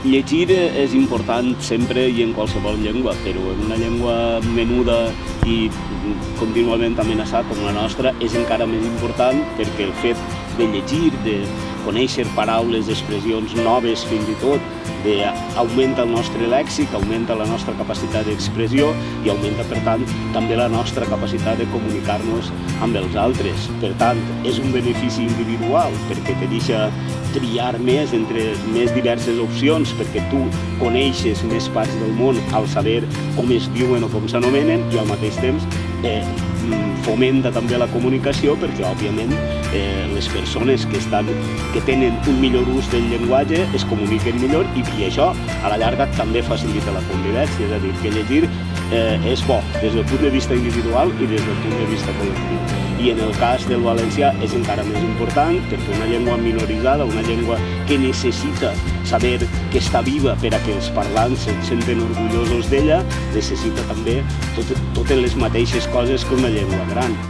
Llegir és important sempre i en qualsevol llengua, però en una llengua menuda i contínuament amenaçada com la nostra és encara més important perquè el fet de llegir, de conèixer paraules, expressions noves fins i tot, augmenta el nostre lèxic, augmenta la nostra capacitat d'expressió i augmenta, per tant, també la nostra capacitat de comunicar-nos amb els altres. Per tant, és un benefici individual perquè te deixa triar més entre més diverses opcions, perquè tu coneixes més parts del món al saber com es diuen o com s'anomenen i al mateix temps fomenta també la comunicació perquè, òbviament, les persones que tenen un millor ús del llenguatge es comuniquen millor i això, a la llarga, també facilita la convivència. És a dir, que llegir és bo des del punt de vista individual i des del punt de vista col·lectiu. I en el cas del valencià és encara més important perquè una llengua minoritzada, una llengua que necessita saber que està viva per a que els parlants se senten orgullosos d'ella, necessita també totes les mateixes coses que una llengua gran.